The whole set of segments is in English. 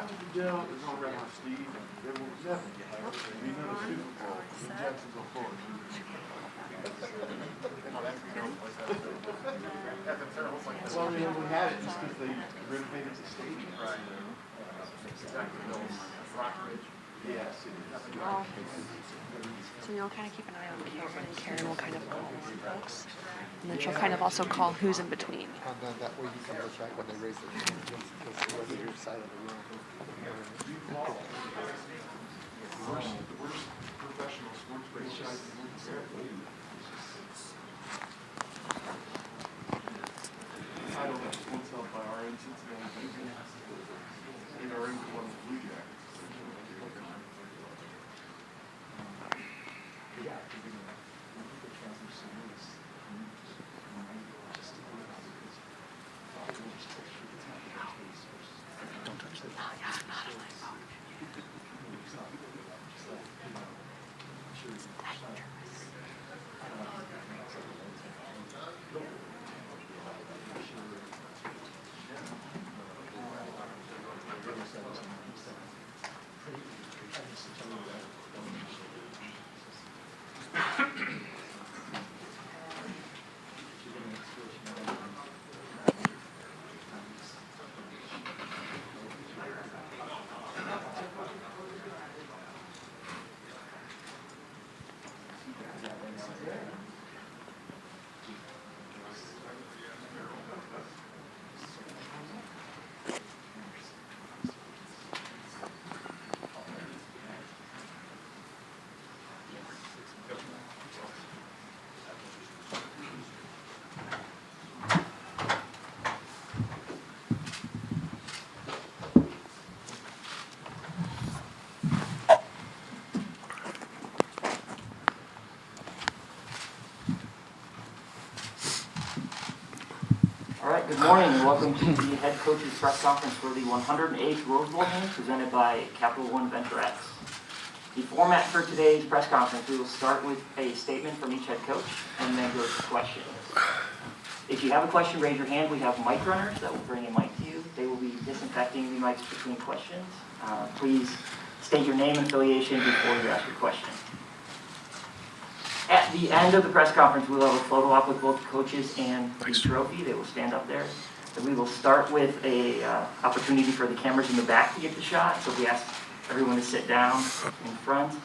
the deal is on around my Steve, and there was nothing. We know the Super Bowl in Jacksonville, Florida. Well, you know, we had it just because they renovated the stadium. Right. Jacksonville, Rockridge. Yes. So you'll kind of keep an eye on Karen, and Karen will kind of call on folks. And then she'll kind of also call who's in between. And then that way you can look back when they raise their hand because it was your side of the room. The worst professional sports franchise in the world. I don't know what's held by our in Cincinnati. And our in one of the Blue Jackets. Don't touch that. All right, good morning and welcome to the head coach's press conference for the 108th Rose Bowl game presented by Capital One Venture X. The format for today's press conference, we will start with a statement from each head coach and then go to questions. If you have a question, raise your hand. We have mic runners that will bring a mic to you. They will be disinfecting the mics between questions. Please state your name and affiliation before you ask your question. At the end of the press conference, we will have a photo op with both coaches and the trophy. They will stand up there. And we will start with a opportunity for the cameras in the back to get the shot. So we ask everyone to sit down in front.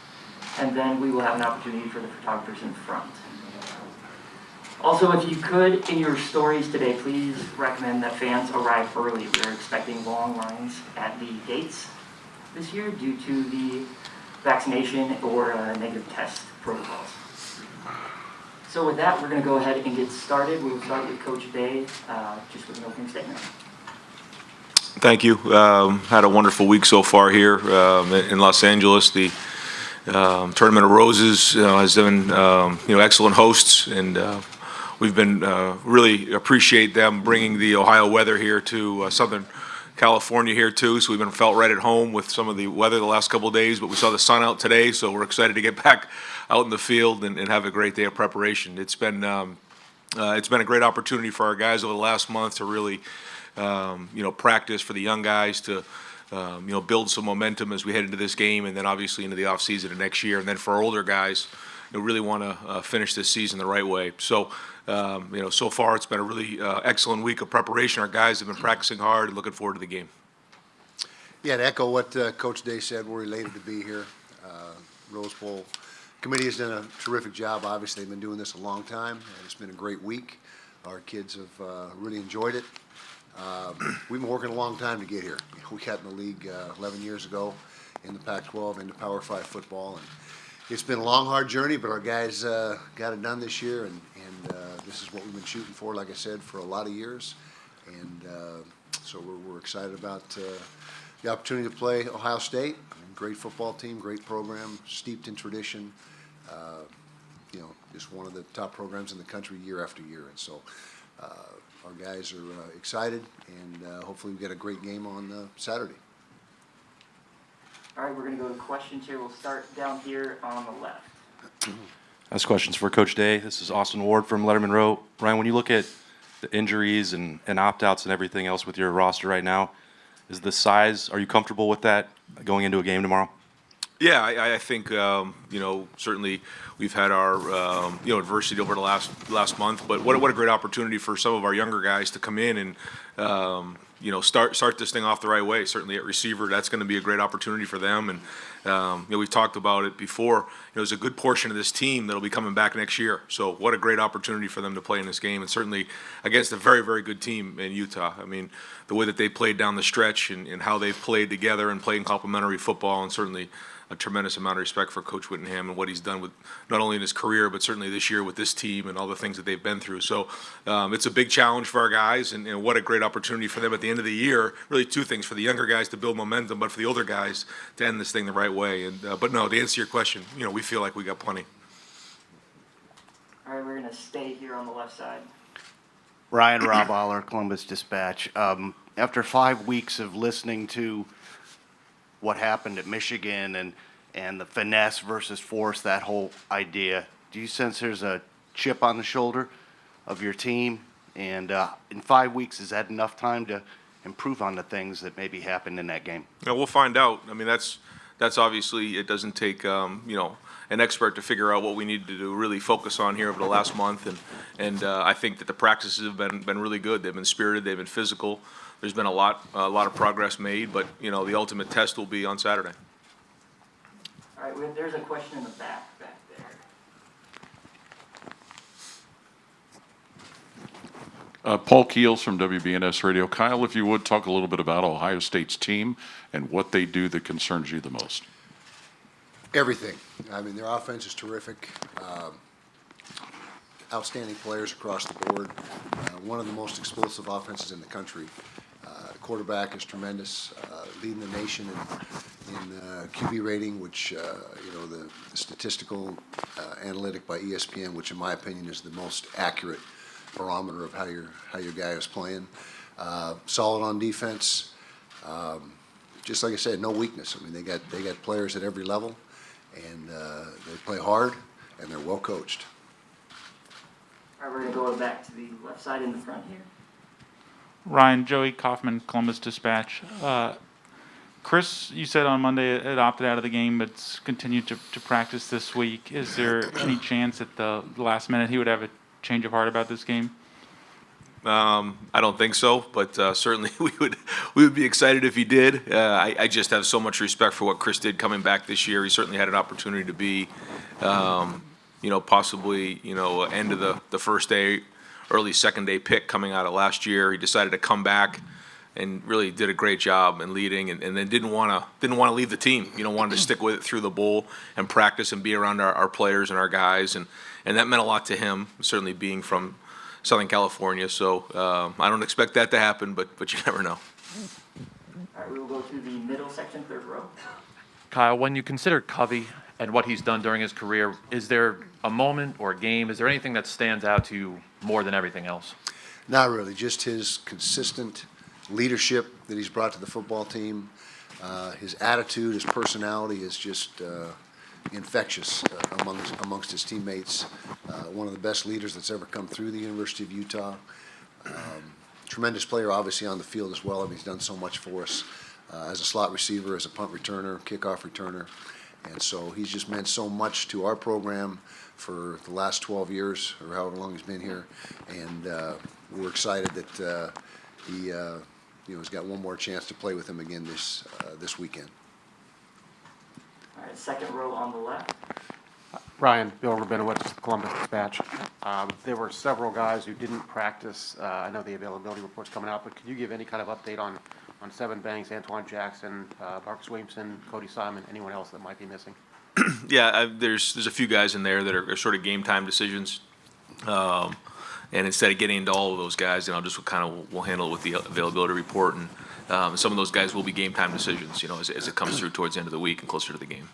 And then we will have an opportunity for the photographers in front. Also, if you could, in your stories today, please recommend that fans arrive early. We're expecting long lines at the gates this year due to the vaccination or negative test protocols. So with that, we're going to go ahead and get started. We will start with Coach Day, just with an opening statement. Thank you. Had a wonderful week so far here in Los Angeles. The Tournament of Roses has been excellent hosts, and we've been really appreciate them bringing the Ohio weather here to Southern California here too. So we've been felt right at home with some of the weather the last couple of days, but we saw the sun out today, so we're excited to get back out in the field and have a great day of preparation. It's been a great opportunity for our guys over the last month to really practice, for the young guys to build some momentum as we head into this game, and then obviously into the off season of next year. And then for our older guys, really want to finish this season the right way. So so far it's been a really excellent week of preparation. Our guys have been practicing hard and looking forward to the game. Yeah, to echo what Coach Day said, we're elated to be here. Rose Bowl committee has done a terrific job. Obviously, they've been doing this a long time, and it's been a great week. Our kids have really enjoyed it. We've been working a long time to get here. We got in the league 11 years ago in the Pac-12 into Power 5 football, and it's been a long, hard journey, but our guys got it done this year, and this is what we've been shooting for, like I said, for a lot of years. And so we're excited about the opportunity to play Ohio State. Great football team, great program, steeped in tradition. Just one of the top programs in the country year after year. And so our guys are excited, and hopefully we get a great game on Saturday. All right, we're going to go to questions here. We'll start down here on the left. That's questions for Coach Day. This is Austin Ward from Letterman Row. Ryan, when you look at the injuries and opt-outs and everything else with your roster right now, Is the size, are you comfortable with that going into a game tomorrow? Yeah, I think certainly we've had our adversity over the last month, but what a great opportunity for some of our younger guys to come in and start this thing off the right way. Certainly at receiver, that's going to be a great opportunity for them. And we've talked about it before. There's a good portion of this team that'll be coming back next year. So what a great opportunity for them to play in this game, and certainly against a very, very good team in Utah. I mean, the way that they played down the stretch and how they've played together and playing complementary football, and certainly a tremendous amount of respect for Coach Whittingham and what he's done with not only in his career, but certainly this year with this team and all the things that they've been through. So it's a big challenge for our guys, and what a great opportunity for them at the end of the year. Really two things: for the younger guys to build momentum, but for the older guys to end this thing the right way. And but no, to answer your question, we feel like we got plenty. All right, we're gonna stay here on the left side. Ryan Roballer, Columbus Dispatch. After 5 weeks of listening to what happened at Michigan and the finesse versus force, that whole idea, do you sense there's a chip on the shoulder of your team? And in 5 weeks, is that enough time to improve on the things that maybe happened in that game? We'll find out. I mean, that's obviously, it doesn't take an expert to figure out what we need to do, really focus on here over the last month. And I think that the practices have been really good. They've been spirited. They've been physical. There's been a lot of progress made, but the ultimate test will be on Saturday. All right, there's a question in the back there. Paul Keels from WBNS Radio. Kyle, if you would, talk a little bit about Ohio State's team and what they do that concerns you the most. Everything. I mean, their offense is terrific. Outstanding players across the board. One of the most explosive offenses in the country. The quarterback is tremendous, leading the nation in QB rating, which the statistical analytic by ESPN, which in my opinion is the most accurate barometer of how your guy is playing. Solid on defense. Just like I said, no weakness. I mean, they got players at every level, and they play hard, and they're well coached. All right, we're gonna go back to the left side in the front here. Ryan, Joey Kaufman, Columbus Dispatch. Chris, you said on Monday it opted out of the game, but continued to practice this week. Is there any chance at the last minute he would have a change of heart about this game? I don't think so, but certainly we would be excited if he did. I just have so much respect for what Chris did coming back this year. He certainly had an opportunity to be, possibly, end of the first day, early second day pick coming out of last year. He decided to come back and really did a great job in leading, and then didn't want to leave the team. Wanted to stick with it through the bowl and practice and be around our players and our guys, and that meant a lot to him, certainly being from Southern California. So I don't expect that to happen, but you never know. All right, we will go to the middle section, third row. Kyle, when you consider Covey and what he's done during his career, is there a moment or a game, is there anything that stands out to you more than everything else? Not really, just his consistent leadership that he's brought to the football team. His attitude, his personality is just infectious amongst his teammates. One of the best leaders that's ever come through the University of Utah. Tremendous player, obviously, on the field as well. I mean, he's done so much for us as a slot receiver, as a punt returner, kickoff returner. And so he's just meant so much to our program for the last 12 years, or however long he's been here. And we're excited that he has got one more chance to play with him again this weekend. All right, second row on the left. Ryan, Bill Rabinowitz, Columbus Dispatch. There were several guys who didn't practice. I know the availability report's coming out, but could you give any kind of update on Seven Banks, Antoine Jackson, Marcus Williamson, Cody Simon, anyone else that might be missing? Yeah, there's a few guys in there that are sort of game time decisions. And instead of getting into all of those guys, I'll just we'll handle it with the availability report. And some of those guys will be game time decisions, as it comes through towards the end of the week and closer to the game.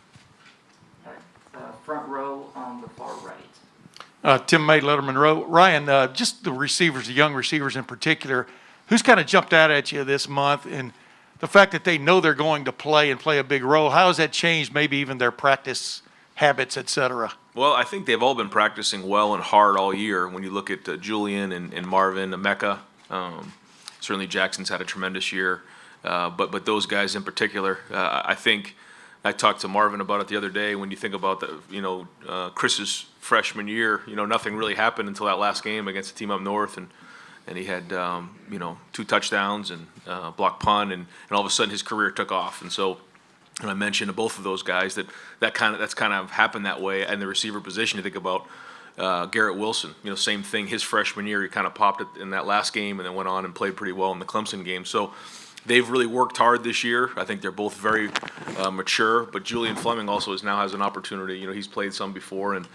All right, front row on the far right. Tim May, Letterman Row. Ryan, just the receivers, the young receivers in particular, who's kind of jumped out at you this month, and the fact that they know they're going to play and play a big role, how has that changed maybe even their practice habits, et cetera? Well, I think they've all been practicing well and hard all year. When you look at Julian and Marvin, Emeka, certainly Jackson's had a tremendous year. but those guys in particular, I think I talked to Marvin about it the other day. When you think about Chris's freshman year, nothing really happened until that last game against the team up north, and he had 2 touchdowns and blocked punt, and all of a sudden his career took off. And so, and I mentioned to both of those guys that's kind of happened that way. And the receiver position, you think about Garrett Wilson, same thing. His freshman year, he kind of popped it in that last game, and then went on and played pretty well in the Clemson game. So they've really worked hard this year. I think they're both very mature. But Julian Fleming also now has an opportunity. He's played some before, and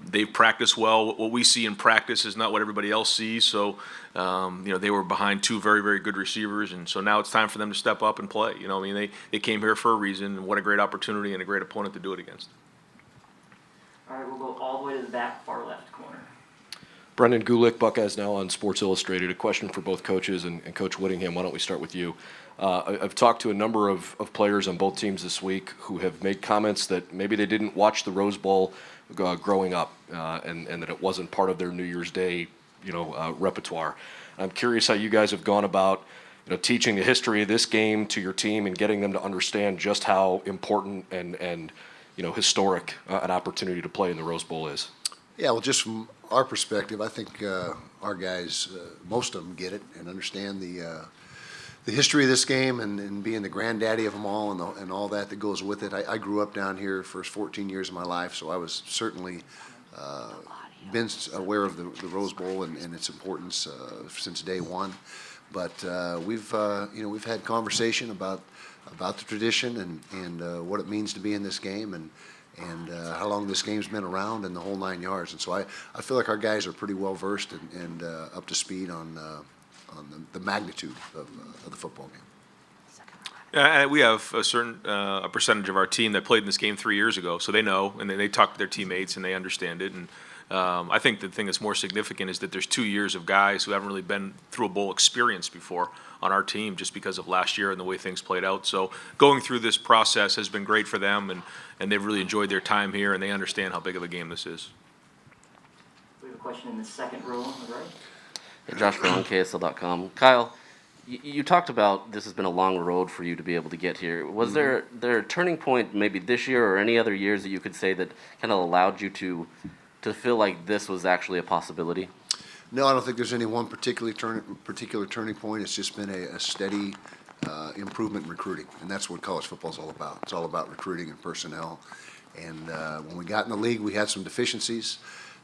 they've practiced well. What we see in practice is not what everybody else sees. So they were behind 2 very, very good receivers, and so now it's time for them to step up and play. They came here for a reason, and what a great opportunity and a great opponent to do it against. All right, we'll go all the way to the back, far left corner. Brendan Gulick, Buckeyes Now on Sports Illustrated. A question for both coaches, and Coach Whittingham, why don't we start with you? I've talked to a number of players on both teams this week who have made comments that maybe they didn't watch the Rose Bowl growing up, and that it wasn't part of their New Year's Day, repertoire. I'm curious how you guys have gone about, teaching the history of this game to your team and getting them to understand just how important and historic an opportunity to play in the Rose Bowl is. Yeah, well, just from our perspective, I think our guys, most of them get it and understand the history of this game and being the granddaddy of them all and all that goes with it. I grew up down here first 14 years of my life, so I was certainly been aware of the Rose Bowl and its importance since day one. But we've had conversation about the tradition and what it means to be in this game and how long this game's been around and the whole 9 yards. And so I feel like our guys are pretty well versed and up to speed on the magnitude of the football game. We have a certain a percentage of our team that played in this game 3 years ago, so they know, and they talk to their teammates and they understand it. And I think the thing that's more significant is that there's 2 years of guys who haven't really been through a bowl experience before on our team just because of last year and the way things played out. So going through this process has been great for them, and they've really enjoyed their time here, and they understand how big of a game this is. We have a question in the second row on the right. Hey, Josh Brown, KSL.com. Kyle, you talked about this has been a long road for you to be able to get here. Was there a turning point maybe this year or any other years that you could say that kind of allowed you to feel like this was actually a possibility? No, I don't think there's any one particular turning point. It's just been a steady improvement in recruiting, and that's what college football is all about. It's all about recruiting and personnel. And when we got in the league, we had some deficiencies,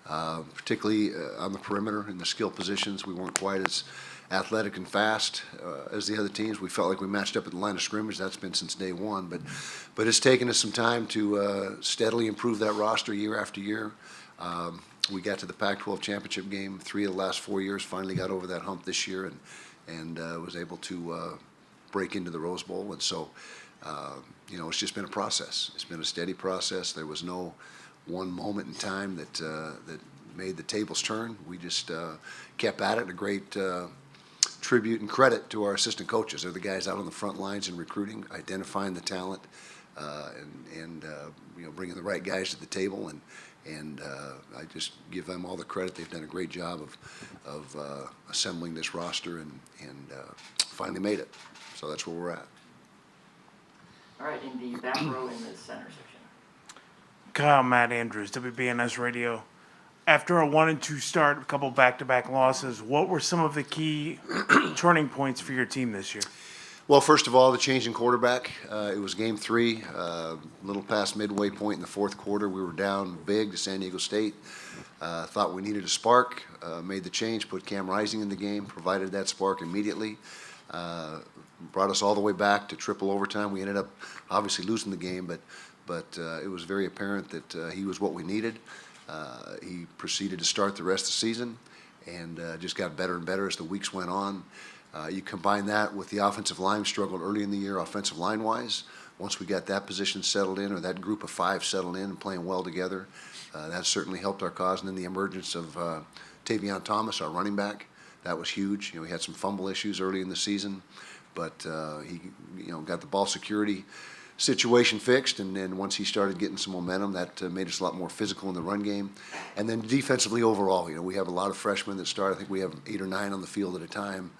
particularly on the perimeter in the skill positions. We weren't quite as athletic and fast as the other teams. We felt like we matched up at the line of scrimmage. That's been since day one. But it's taken us some time to steadily improve that roster year after year. We got to the Pac-12 championship game 3 of the last 4 years, finally got over that hump this year and was able to break into the Rose Bowl. And so, it's just been a process. It's been a steady process. There was no one moment in time that made the tables turn. We just kept at it. A great tribute and credit to our assistant coaches. They're the guys out on the front lines in recruiting, identifying the talent, and bringing the right guys to the table. And I just give them all the credit. They've done a great job of assembling this roster and finally made it. So that's where we're at. All right, in the back row in the center section. Kyle, Matt Andrews, WBNS Radio. After a 1-2 start, a couple back-to-back losses, what were some of the key turning points for your team this year? Well, first of all, the change in quarterback. It was game 3, a little past midway point in the fourth quarter. We were down big to San Diego State. Thought we needed a spark, made the change, put Cam Rising in the game, provided that spark immediately. Brought us all the way back to triple overtime. We ended up obviously losing the game, but it was very apparent that he was what we needed. He proceeded to start the rest of the season and just got better and better as the weeks went on. You combine that with the offensive line struggled early in the year offensive line-wise. Once we got that position settled in, or that group of 5 settled in and playing well together, that certainly helped our cause. And then the emergence of Tavion Thomas, our running back, that was huge. We had some fumble issues early in the season, but he got the ball security situation fixed, and then once he started getting some momentum, that made us a lot more physical in the run game. And then defensively overall, we have a lot of freshmen that start. I think we have 8 or 9 on the field at a time.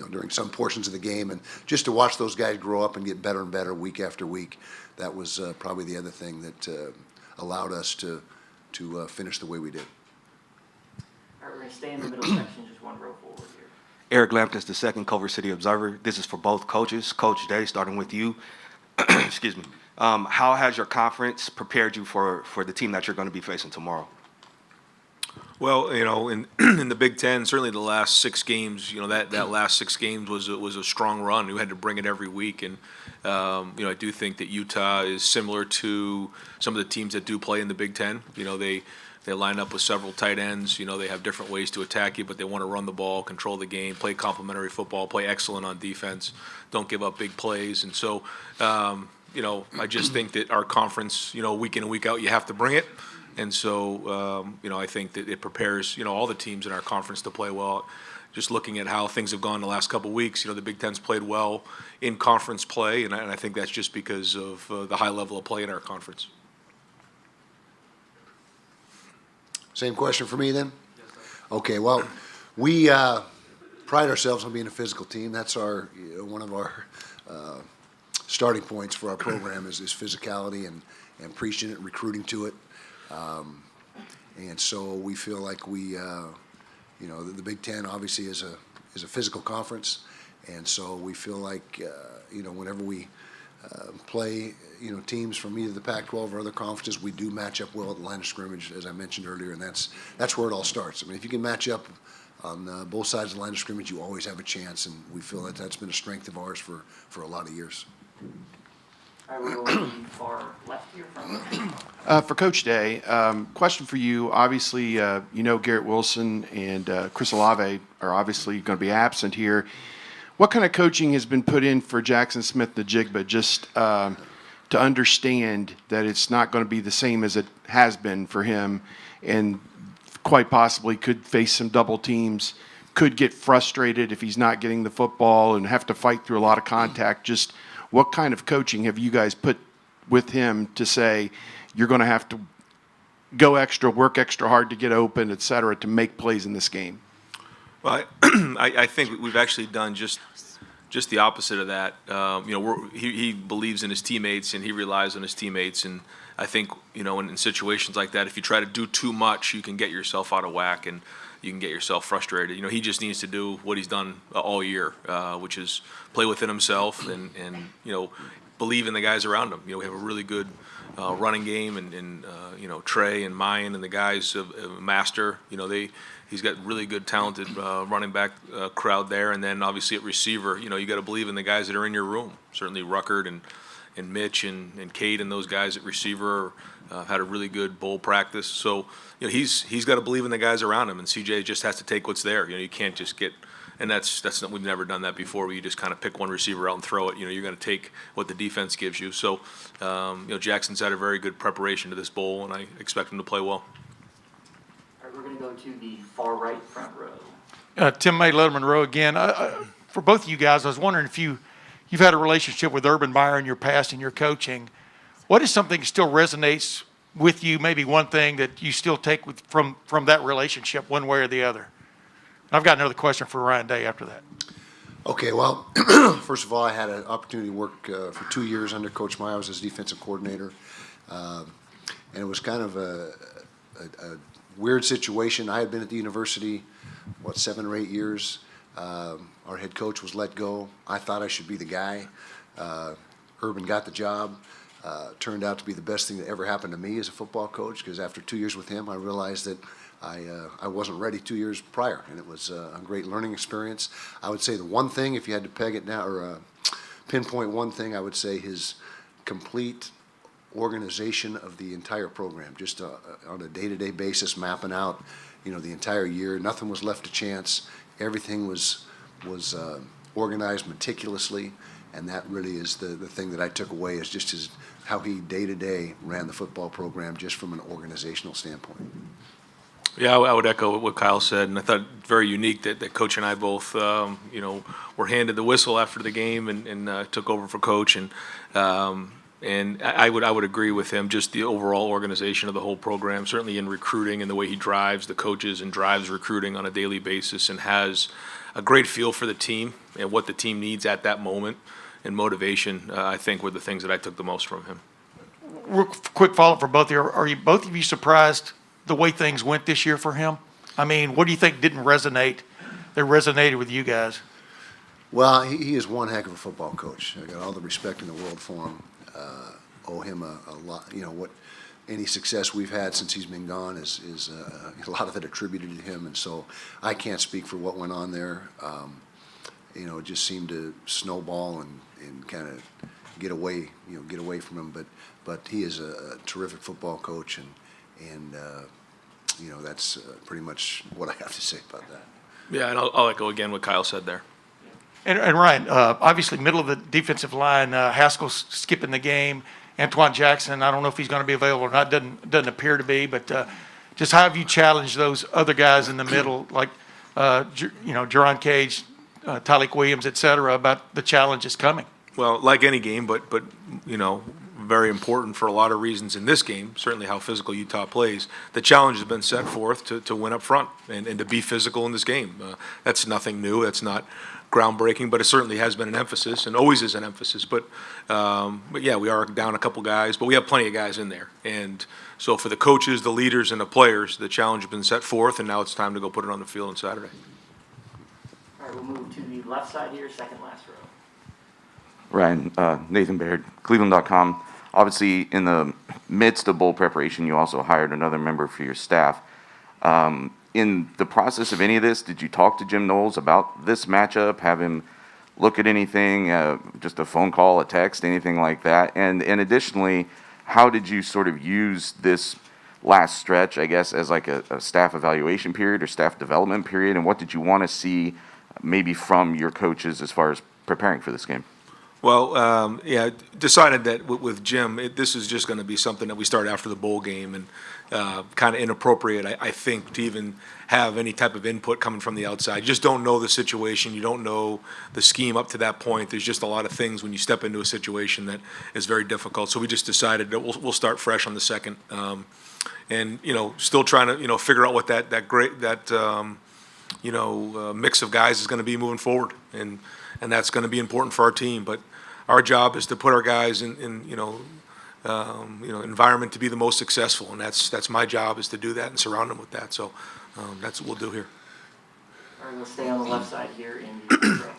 during some portions of the game, and just to watch those guys grow up and get better and better week after week, that was probably the other thing that allowed us to finish the way we did. All right, we're going to stay in the middle section, just one row forward here. Eric Lampkins, the second Culver City Observer. This is for both coaches. Coach Day, starting with you. Excuse me. How has your conference prepared you for the team that you're going to be facing tomorrow? Well, in in the Big Ten, certainly the last 6 games, that last 6 games was a strong run. We had to bring it every week, and I do think that Utah is similar to some of the teams that do play in the Big Ten. They line up with several tight ends. They have different ways to attack you, but they want to run the ball, control the game, play complementary football, play excellent on defense, don't give up big plays, and so. I just think that our conference, week in and week out, you have to bring it. And so, I think that it prepares, all the teams in our conference to play well. Just looking at how things have gone the last couple of weeks, the Big Ten's played well in conference play, and I think that's just because of the high level of play in our conference. Same question for me then? Okay, well, we pride ourselves on being a physical team. That's our one of our starting points for our program is physicality and preaching it and recruiting to it. And so we feel like the Big Ten obviously is a physical conference, and so we feel like whenever we play teams from either the Pac-12 or other conferences, we do match up well at the line of scrimmage, as I mentioned earlier, and that's where it all starts. I mean, if you can match up on both sides of the line of scrimmage, you always have a chance, and we feel that that's been a strength of ours for a lot of years. All right, we'll go to the far left here from. For Coach Day, question for you. Obviously, Garrett Wilson and Chris Olave are obviously going to be absent here. What kind of coaching has been put in for Jackson Smith-Njigba just to understand that it's not going to be the same as it has been for him, and quite possibly could face some double teams, could get frustrated if he's not getting the football and have to fight through a lot of contact? Just what kind of coaching have you guys put with him to say you're going to have to go extra, work extra hard to get open, et cetera, to make plays in this game? Well, I think we've actually done just the opposite of that. He believes in his teammates and he relies on his teammates, and I think in situations like that, if you try to do too much, you can get yourself out of whack and you can get yourself frustrated. He just needs to do what he's done all year, which is play within himself and believe in the guys around him. We have a really good running game, and Trey and Mayan and the guys of Master. He's got really good, talented running back crowd there, and then obviously at receiver, you got to believe in the guys that are in your room. Certainly Ruckert and Mitch and Cade and those guys at receiver had a really good bowl practice. So he's got to believe in the guys around him, and CJ just has to take what's there. You can't just get. And that's not, we've never done that before, where you just kind of pick one receiver out and throw it. You're going to take what the defense gives you. So, Jackson's had a very good preparation to this bowl, and I expect him to play well. All right, we're going to go to the far right front row. Tim May, Letterman Row again. For both of you guys, I was wondering if you've had a relationship with Urban Meyer in your past and your coaching. What is something that still resonates with you? Maybe one thing that you still take from that relationship, one way or the other. I've got another question for Ryan Day after that. Okay, well, first of all, I had an opportunity to work for 2 years under Coach Meyer. I was his defensive coordinator, and it was kind of a weird situation. I had been at the university, 7 or 8 years. Our head coach was let go. I thought I should be the guy. Urban got the job. Turned out to be the best thing that ever happened to me as a football coach, because after 2 years with him, I realized that I wasn't ready 2 years prior, and it was a great learning experience. I would say the one thing, if you had to peg it now or pinpoint one thing, I would say his complete organization of the entire program, just on a day-to-day basis, mapping out, the entire year. Nothing was left to chance. Everything was organized meticulously, and that really is the thing that I took away, is just how he day-to-day ran the football program, just from an organizational standpoint. Yeah, I would echo what Kyle said, and I thought very unique that Coach and I both, were handed the whistle after the game and took over for Coach, and And I would agree with him, just the overall organization of the whole program, certainly in recruiting and the way he drives the coaches and drives recruiting on a daily basis and has a great feel for the team and what the team needs at that moment and motivation, I think were the things that I took the most from him. Real quick follow-up for both of you. Are you both of you surprised the way things went this year for him? I mean, what do you think didn't resonate that resonated with you guys? Well, he is one heck of a football coach. I got all the respect in the world for him. Owe him a lot. You know what? Any success we've had since he's been gone is a lot of it attributed to him, and so I can't speak for what went on there. You know, it just seemed to snowball and kind of get away from him. But he is a terrific football coach, and you know, that's pretty much what I have to say about that. Yeah, and I'll echo again what Kyle said there. And Ryan, obviously, middle of the defensive line, Haskell's skipping the game. Antoine Jackson, I don't know if he's going to be available or not. Doesn't appear to be. But just how have you challenged those other guys in the middle, like Jerron Cage, Tyleek Williams, et cetera, about the challenges coming? Well, like any game, but you know, very important for a lot of reasons in this game, certainly how physical Utah plays. The challenge has been set forth to win up front and to be physical in this game. That's nothing new. That's not groundbreaking, but it certainly has been an emphasis and always is an emphasis. But yeah, we are down a couple guys, but we have plenty of guys in there. And so for the coaches, the leaders, and the players, the challenge has been set forth, and now it's time to go put it on the field on Saturday. All right, we'll move to the left side here, second last row. Ryan, Nathan Baird, Cleveland.com. Obviously, in the midst of bowl preparation, you also hired another member for your staff. In the process of any of this, did you talk to Jim Knowles about this matchup, have him look at anything, just a phone call, a text, anything like that? And additionally, how did you sort of use this last stretch, I guess, as like a staff evaluation period or staff development period? And what did you want to see maybe from your coaches as far as preparing for this game? Well, yeah, decided that with Jim, this is just going to be something that we start after the bowl game, and kind of inappropriate, I think, to even have any type of input coming from the outside. You just don't know the situation. You don't know the scheme up to that point. There's just a lot of things when you step into a situation that is very difficult. So we just decided that we'll start fresh on the second, and still trying to figure out what that mix of guys is going to be moving forward, and that's going to be important for our team. But our job is to put our guys in environment to be the most successful, and that's my job, is to do that and surround them with that. So that's what we'll do here. All right, we'll stay on the left side here in the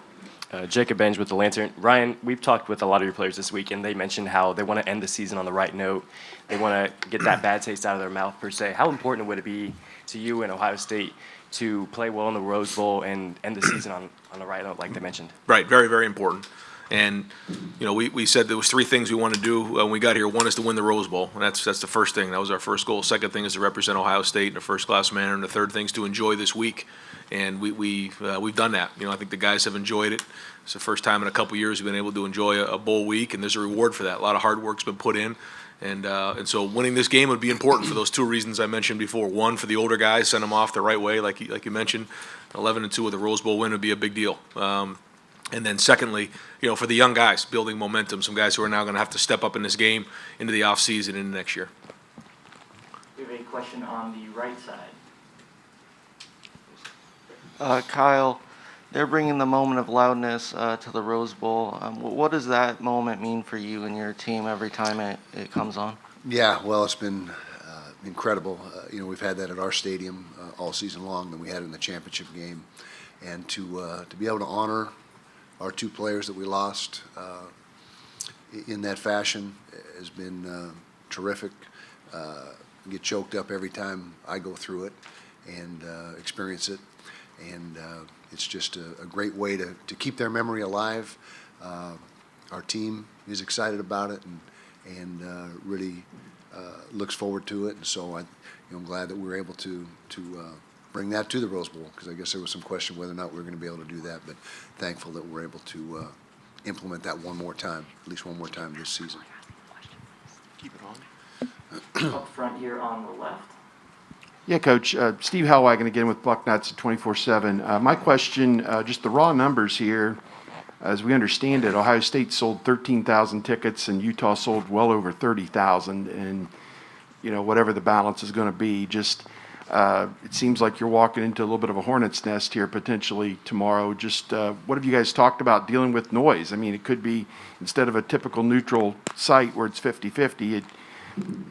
row. Jacob Benj with the Lantern. Ryan, we've talked with a lot of your players this week, and they mentioned how they want to end the season on the right note. They want to get that bad taste out of their mouth, per se. How important would it be to you and Ohio State to play well in the Rose Bowl and end the season on the right note, like they mentioned? Right, very, very important. And we said there was three things we want to do when we got here. One is to win the Rose Bowl, and that's the first thing. That was our first goal. Second thing is to represent Ohio State in a first-class manner, and the third thing is to enjoy this week. And we've done that. I think the guys have enjoyed it. It's the first time in a couple years we've been able to enjoy a bowl week, and there's a reward for that. A lot of hard work's been put in, and so winning this game would be important for those two reasons I mentioned before. One, for the older guys, send them off the right way, like you mentioned. 11-2 with a Rose Bowl win would be a big deal. And then secondly, for the young guys, building momentum, some guys who are now going to have to step up in this game into the offseason into next year. We have a question on the right side. Kyle, they're bringing the moment of loudness to the Rose Bowl. What does that moment mean for you and your team every time it comes on? Yeah, well, it's been incredible. We've had that at our stadium all season long, then we had it in the championship game. And to be able to honor our two players that we lost in that fashion has been terrific. I get choked up every time I go through it and experience it. And it's just a great way to keep their memory alive. Our team is excited about it and really looks forward to it. And so I'm glad that we were able to bring that to the Rose Bowl, because I guess there was some question whether or not we were going to be able to do that, but thankful that we're able to implement that one more time, at least one more time this season. Keep it on. Up front here on the left. Yeah, Coach. Steve Hellwagon again with Bucknuts 24/7. My question, just the raw numbers here. as we understand it, Ohio State sold 13,000 tickets and Utah sold well over 30,000. And, you know, whatever the balance is going to be, just it seems like you're walking into a little bit of a hornet's nest here potentially tomorrow. Just what have you guys talked about dealing with noise? I mean, it could be, instead of a typical neutral site where it's 50-50,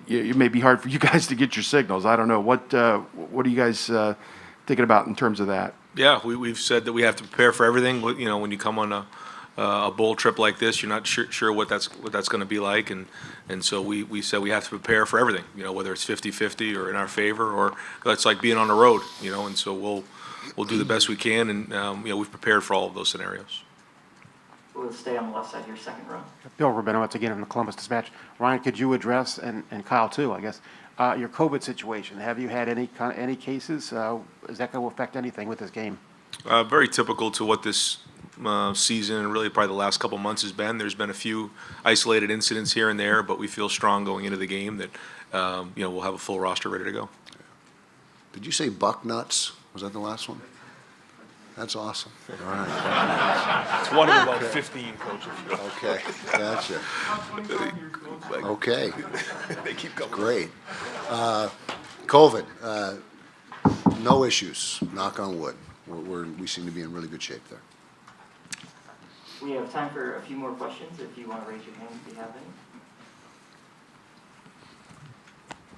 it may be hard for you guys to get your signals. I don't know. What are you guys thinking about in terms of that? Yeah, we've said that we have to prepare for everything. You know, when you come on a bowl trip like this, you're not sure what that's going to be like, and so we said we have to prepare for everything. You know, whether it's 50-50 or in our favor, or it's like being on the road. You know, and so we'll do the best we can, and you know, we've prepared for all of those scenarios. We'll stay on the left side here, second row. Bill Rabinowitz again from the Columbus Dispatch. Ryan, could you address, and Kyle too, I guess, your COVID situation? Have you had any cases? Is that going to affect anything with this game? Very typical to what this season and really probably the last couple months has been. There's been a few isolated incidents here and there, but we feel strong going into the game that you know, we'll have a full roster ready to go. Did you say buck nuts? Was that the last one? That's awesome. All right. It's one of about 15 coaches. Okay, gotcha. Okay. They keep coming. Great. COVID, no issues, knock on wood. We seem to be in really good shape there. We have time for a few more questions if you want to raise your hand if you have any.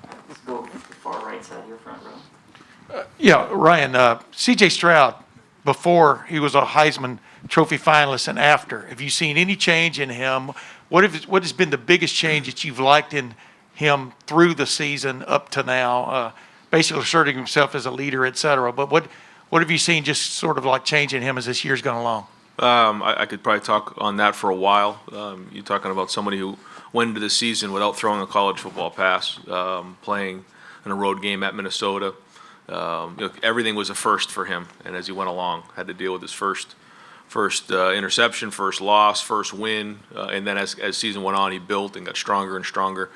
All right, let's go to the far right side of your front row. Yeah, Ryan, C.J. Stroud, before he was a Heisman Trophy finalist and after, have you seen any change in him? What has been the biggest change that you've liked in him through the season up to now? Basically asserting himself as a leader, et cetera. But what have you seen just sort of like changing him as this year's gone along? I could probably talk on that for a while. You're talking about somebody who went into the season without throwing a college football pass, playing in a road game at Minnesota. You know, everything was a first for him, and as he went along, had to deal with his first interception, first loss, first win, and then as season went on, he built and got stronger and stronger,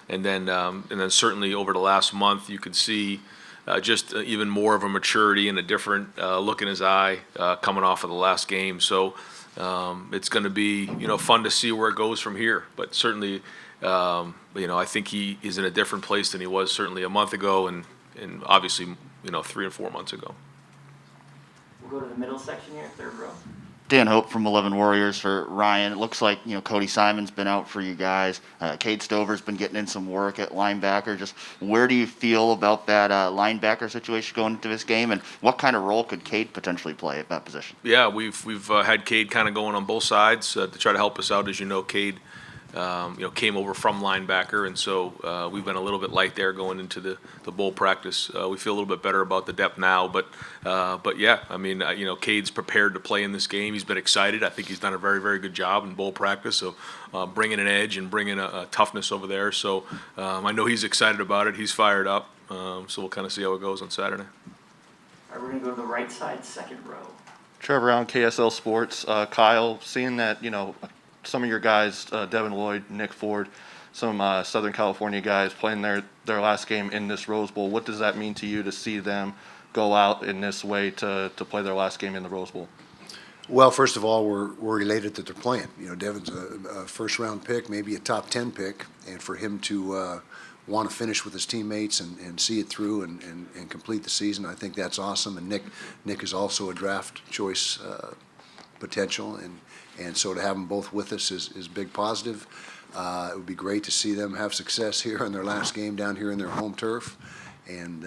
and then certainly over the last month, you could see just even more of a maturity and a different look in his eye coming off of the last game. So it's going to be, you know, fun to see where it goes from here. But certainly, you know, I think he is in a different place than he was certainly a month ago, and obviously, you know, 3 and 4 months ago. We'll go to the middle section here, third row. Dan Hope from 11 Warriors for Ryan. It looks like, you know, Cody Simon's been out for you guys. Cade Stover's been getting in some work at linebacker. Just where do you feel about that linebacker situation going into this game, and what kind of role could Cade potentially play at that position? Yeah, we've had Cade kind of going on both sides to try to help us out. As you know, Cade you know, came over from linebacker, and so we've been a little bit light there going into the bowl practice. We feel a little bit better about the depth now, but yeah, I mean, you know, Cade's prepared to play in this game. He's been excited. I think he's done a very, very good job in bowl practice, so bringing an edge and bringing a toughness over there. So I know he's excited about it. He's fired up, so we'll kind of see how it goes on Saturday. All right, we're going to go to the right side, second row. Trevor on KSL Sports. Kyle, seeing that, you know, some of your guys, Devin Lloyd, Nick Ford, some Southern California guys playing their last game in this Rose Bowl, what does that mean to you to see them go out in this way to play their last game in the Rose Bowl? Well, first of all, we're elated that they're playing. You know, Devin's a first-round pick, maybe a top 10 pick, and for him to want to finish with his teammates and see it through and complete the season, I think that's awesome. And Nick is also a draft choice potential, and so to have them both with us is big positive. It would be great to see them have success here in their last game down here in their home turf. And,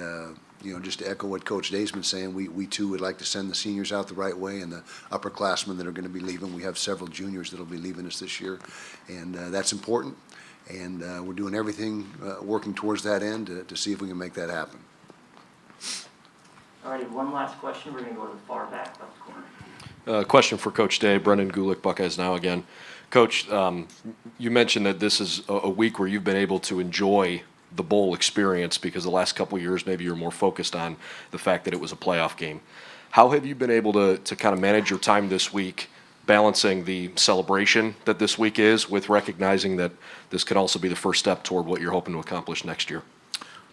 you know, just to echo what Coach Day's been saying, we too would like to send the seniors out the right way and the upperclassmen that are going to be leaving. We have several juniors that will be leaving us this year, and that's important. And we're doing everything working towards that end to see if we can make that happen. All righty, one last question. We're going to go to the far back left corner. Question for Coach Day. Brendan Gulick, Buckeyes Now again. Coach, you mentioned that this is a week where you've been able to enjoy the bowl experience because the last couple of years maybe you're more focused on the fact that it was a playoff game. How have you been able to kind of manage your time this week, balancing the celebration that this week is with recognizing that this could also be the first step toward what you're hoping to accomplish next year?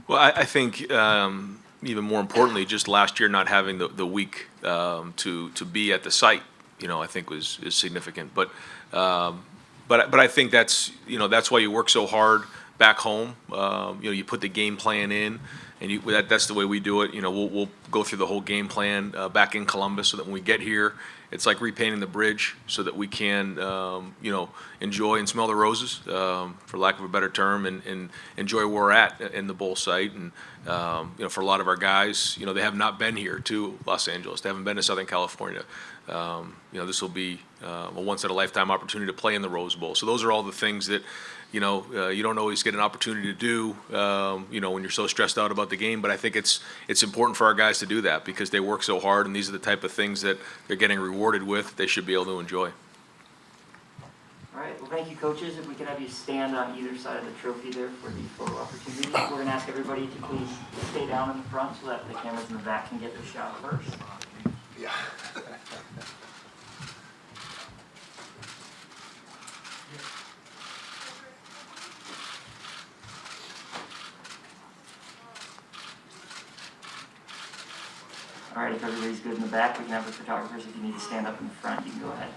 Well, I think even more importantly, just last year not having the week to be at the site I think is significant. But I think that's why you work so hard back home. You put the game plan in, and that's the way we do it. We'll go through the whole game plan back in Columbus, so that when we get here, it's like repainting the bridge, so that we can enjoy and smell the roses, for lack of a better term, and enjoy where we're at in the bowl site. And for a lot of our guys, they have not been here to Los Angeles. They haven't been to Southern California. This will be a once-in-a-lifetime opportunity to play in the Rose Bowl. So those are all the things that you don't always get an opportunity to do, when you're so stressed out about the game. But I think it's important for our guys to do that, because they work so hard, and these are the type of things that they're getting rewarded with. They should be able to enjoy. All right, well, thank you, coaches. If we could have you stand on either side of the trophy there for the photo opportunity. We're going to ask everybody to please stay down in the front, so that the cameras in the back can get their shot first. Yeah. All right, if everybody's good in the back, we can have the photographers. If you need to stand up in the front, you can go ahead.